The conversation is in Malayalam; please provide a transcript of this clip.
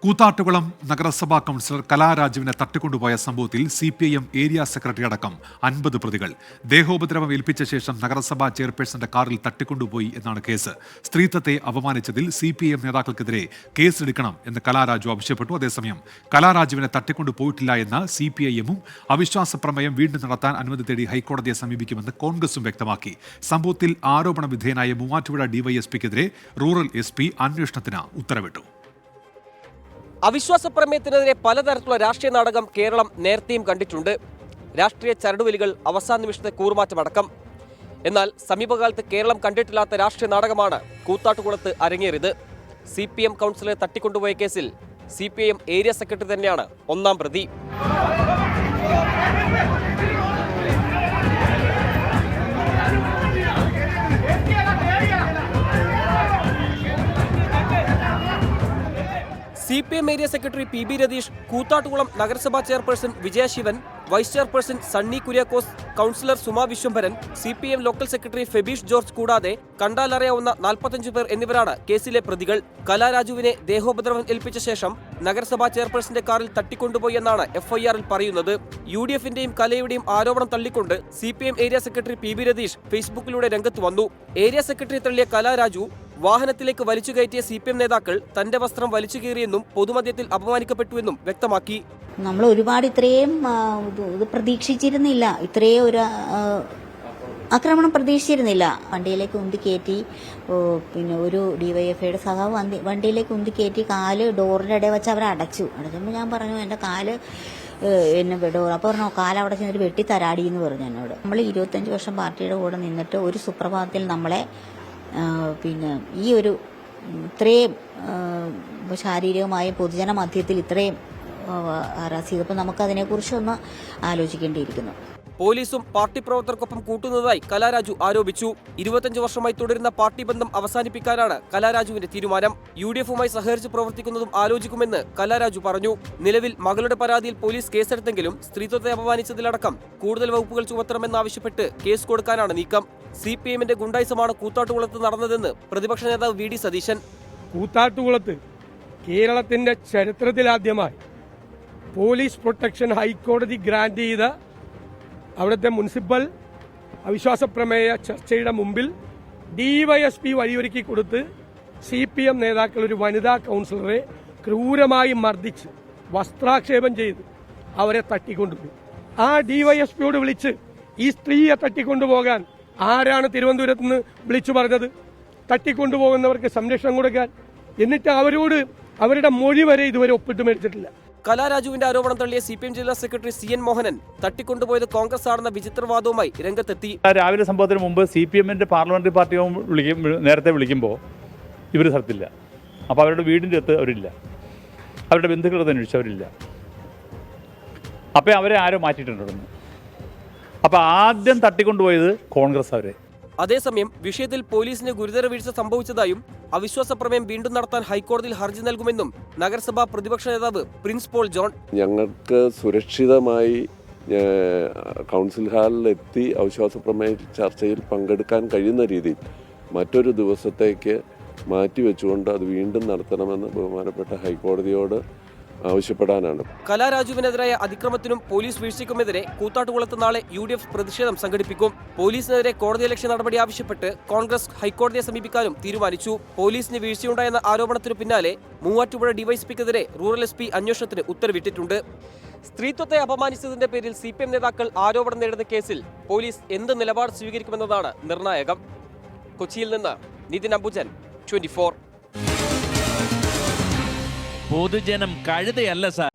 കൂത്താട്ടുകുളം നഗരസഭാ കൗൺസിലർ കലാരാജുവിനെ തട്ടിക്കൊണ്ടുപോയ സംഭവത്തിൽ CPIM ഏരിയ സെക്രട്ടറി അടക്കം 50 പ്രതികൾ ദേഹോപദ്രവം ഏൽപ്പിച്ച ശേഷം നഗരസഭാ ചെയർപേഴ്സന്റെ കാറിൽ തട്ടിക്കൊണ്ടുപോയി എന്നാണ് കേസ്. സ്ത്രീത്വത്തെ അപമാനിച്ചതിൽ CPIM നേതാക്കൾക്കെതിരെ കേസെടുക്കണം എന്ന് കലാരാജു ആവശ്യപ്പെട്ടു. അതേസമയം കലാരാജുവിനെ തട്ടിക്കൊണ്ടുപോയിട്ടില്ല എന്ന CPIM-ഉം അവിശ്വാസ പ്രമേയം വീണ്ടും നടത്താൻ അനുമതി തേടി ഹൈക്കോടതിയെ സമീപിക്കുമെന്ന് കോൺഗ്രസും വ്യക്തമാക്കി. സംഭവത്തിൽ ആരോപണ വിധേയനായ മൂവാറ്റുപുഴ DYSP-ക്കെതിരെ റൂറൽ SP അന്വേഷണത്തിന് ഉത്തരവിട്ടു. അവിശ്വാസ പ്രമേയത്തിനെതിരെ പലതരത്തിലുള്ള രാഷ്ട്രീയ നാടകം കേരളം നേരത്തെയും കണ്ടിട്ടുണ്ട്. രാഷ്ട്രീയ ചരടുവലികൾ, അവസാന നിമിഷത്തെ കൂറുമാറ്റമടക്കം. എന്നാൽ സമീപകാലത്ത് കേരളം കണ്ടിട്ടില്ലാത്ത രാഷ്ട്രീയ നാടകമാണ് കൂത്താട്ടുകുളത്ത് അരങ്ങേറിയത്. CPM കൗൺസിലറെ തട്ടിക്കൊണ്ടുപോയ കേസിൽ CPIM ഏരിയ സെക്രട്ടറി തന്നെയാണ് ഒന്നാം പ്രതി. CPM area secretary PB Ratheesh, Koothattukulam നഗരസഭാ chairperson Vijaya Sivan, vice chairperson Sunny Kuriakose, councillor Suma Viswambharan, CPM local secretary Febeesh George കൂടാതെ കണ്ടാലറിയാവുന്ന 45 പേർ എന്നിവരാണ് കേസിലെ പ്രതികൾ. കലാരാജുവിനെ ദേഹോപദ്രവം ഏൽപ്പിച്ച ശേഷം നഗരസഭാ ചെയർപേഴ്സന്റെ കാറിൽ തട്ടിക്കൊണ്ടുപോയി എന്നാണ് FIR-ൽ പറയുന്നത്. UDF-ന്റെയും കലയുടെയും ആരോപണം തള്ളിക്കൊണ്ട് CPM area secretary PB Ratheesh ഫേസ്ബുക്കിലൂടെ രംഗത്ത് വന്നു. ഏരിയ സെക്രട്ടറി തള്ളിയ കലാരാജു വാഹനത്തിലേക്ക് വലിച്ചു കയറ്റിയ CPM നേതാക്കൾ തന്റെ വസ്ത്രം വലിച്ചു കീറിയെന്നും പൊതുമധ്യത്തിൽ അപമാനിക്കപ്പെട്ടുവെന്നും വ്യക്തമാക്കി. നമ്മൾ ഒരുപാട് ഇത്രയും ഇത് പ്രതീക്ഷിച്ചിരുന്നില്ല, ഇത്രയും ഒരു ആക്രമണം പ്രതീക്ഷിച്ചിരുന്നില്ല. വണ്ടിയിലേക്ക് ഉന്തിക്കയറ്റി, പിന്നെ ഒരു DYFIയുടെ സഖാവ് വണ്ടിയിലേക്ക് ഉന്തിക്കയറ്റി കാല് ഡോറിന്റെ ഇടയിൽ വെച്ച് അവരെ അടച്ചപ്പോൾ ഞാൻ പറഞ്ഞു എൻ്റെ കാല് എന്നെ വിടോ. അപ്പോൾ പറഞ്ഞു കാലവിടെ ചെന്നൊരു വെട്ടി തരാടി എന്ന് പറഞ്ഞു എന്നോട്. നമ്മൾ 25 വർഷം പാർട്ടിയുടെ കൂടെ നിന്നിട്ട് ഒരു സുപ്രഭാതത്തിൽ നമ്മളെ പിന്നെ ഈ ഒരു ഇത്രയും ശാരീരികമായ പൊതുജന മധ്യത്തിൽ ഇത്രയും ഹരാസ് ചെയ്തപ്പോൾ നമുക്കതിനെക്കുറിച്ചൊന്ന് ആലോചിക്കേണ്ടിയിരിക്കുന്നു. പോലീസും പാർട്ടി പ്രവർത്തകർക്കൊപ്പം കൂട്ടുന്നതായി കലാരാജു ആരോപിച്ചു. 25 വർഷമായി തുടരുന്ന പാർട്ടി ബന്ധം അവസാനിപ്പിക്കാനാണ് കലാരാജുവിന്റെ തീരുമാനം. UDF-മായി സഹകരിച്ച് പ്രവർത്തിക്കുന്നതും ആലോചിക്കുമെന്ന് കലാരാജു പറഞ്ഞു. നിലവിൽ മകളുടെ പരാതിയിൽ പോലീസ് കേസെടുത്തെങ്കിലും സ്ത്രീത്വത്തെ അപമാനിച്ചതിലടക്കം കൂടുതൽ വകുപ്പുകൾ ചുമത്തണമെന്നാവശ്യപ്പെട്ട് കേസ് കൊടുക്കാനാണ് നീക്കം. CPM-ന്റെ ഗുണ്ടായിസമാണ് കൂത്താട്ടുകുളത്ത് നടന്നതെന്ന് പ്രതിപക്ഷ നേതാവ് VD സതീശൻ. കൂത്താട്ടുകുളത്ത് കേരളത്തിന്റെ ചരിത്രത്തിലാദ്യമായി പോലീസ് പ്രൊട്ടക്ഷൻ ഹൈക്കോടതി ഗ്രാന്റ് ചെയ്ത അവിടുത്തെ മുനിസിപ്പൽ അവിശ്വാസ പ്രമേയ ചർച്ചയുടെ മുമ്പിൽ DYSP വഴിയൊരുക്കി കൊടുത്ത് CPM നേതാക്കൾ ഒരു വനിതാ കൗൺസിലറെ ക്രൂരമായി മർദ്ദിച്ച് വസ്ത്രാക്ഷേപം ചെയ്ത് അവരെ തട്ടിക്കൊണ്ടുപോയി. ആ DYSPയോട് വിളിച്ച് ഈ സ്ത്രീയെ തട്ടിക്കൊണ്ടുപോകാൻ ആരാണ് തിരുവനന്തപുരത്ത് നിന്ന് വിളിച്ചു പറഞ്ഞത്? തട്ടിക്കൊണ്ടുപോകുന്നവർക്ക് സംരക്ഷണം കൊടുക്കാൻ. എന്നിട്ട് അവരോട് അവരുടെ മൊഴി വരെ ഇതുവരെ ഒപ്പിട്ട് മേടിച്ചിട്ടില്ല. കലാരാജുവിന്റെ ആരോപണം തള്ളിയ CPM ജില്ലാ സെക്രട്ടറി CN മോഹനൻ തട്ടിക്കൊണ്ടുപോയത് കോൺഗ്രസ് ആണെന്ന വിചിത്രവാദവുമായി രംഗത്തെത്തി. രാവിലെ സംഭവത്തിന് മുമ്പ് CPM-ന്റെ പാർലമെന്ററി പാർട്ടി നേരത്തെ വിളിക്കുമ്പോൾ ഇവർ സ്ഥലത്തില്ല. അപ്പോൾ അവരുടെ വീടിൻ്റെ അടുത്ത് അവരില്ല, അവരുടെ ബന്ധുക്കളെ അന്വേഷിച്ചവരില്ല. അപ്പോൾ അവരെ ആരോ മാറ്റിയിട്ടുണ്ടെന്ന്. അപ്പോൾ ആദ്യം തട്ടിക്കൊണ്ടുപോയത് കോൺഗ്രസ് അവരെ. അതേസമയം വിഷയത്തിൽ പോലീസിന് ഗുരുതര വീഴ്ച സംഭവിച്ചതായും അവിശ്വാസ പ്രമേയം വീണ്ടും നടത്താൻ ഹൈക്കോടതിയിൽ ഹർജി നൽകുമെന്നും നഗരസഭാ പ്രതിപക്ഷ നേതാവ് പ്രിൻസ് പോൾ ജോൺ. ഞങ്ങൾക്ക് സുരക്ഷിതമായി കൗൺസിൽ ഹാളിലെത്തി അവിശ്വാസ പ്രമേയ ചർച്ചയിൽ പങ്കെടുക്കാൻ കഴിയുന്ന രീതിയിൽ മറ്റൊരു ദിവസത്തേക്ക് മാറ്റിവെച്ചുകൊണ്ട് അത് വീണ്ടും നടത്തണമെന്ന് ബഹുമാനപ്പെട്ട ഹൈക്കോടതിയോട് ആവശ്യപ്പെടാനാണ്. കലാരാജുവിനെതിരായ അതിക്രമത്തിനും പോലീസ് വീഴ്ചയ്ക്കുമെതിരെ കൂത്താട്ടുകുളത്ത് നാളെ UDF പ്രതിഷേധം സംഘടിപ്പിക്കും. പോലീസിനെതിരെ കോടതിയലക്ഷ്യ നടപടി ആവശ്യപ്പെട്ട് കോൺഗ്രസ് ഹൈക്കോടതിയെ സമീപിക്കാനും തീരുമാനിച്ചു. പോലീസിന് വീഴ്ചയുണ്ടായെന്ന ആരോപണത്തിനു പിന്നാലെ മൂവാറ്റുപുഴ DYSP-ക്കെതിരെ റൂറൽ SP അന്വേഷണത്തിന് ഉത്തരവിട്ടിട്ടുണ്ട്. സ്ത്രീത്വത്തെ അപമാനിച്ചതിന്റെ പേരിൽ CPM നേതാക്കൾ ആരോപണം നേരിടുന്ന കേസിൽ പോലീസ് എന്ത് നിലപാട് സ്വീകരിക്കുമെന്നതാണ് നിർണായകം. കൊച്ചിയിൽ നിന്ന് നിതിൻ അംബുജൻ, 24. പൊതുജനം കഴുതയല്ല സാർ.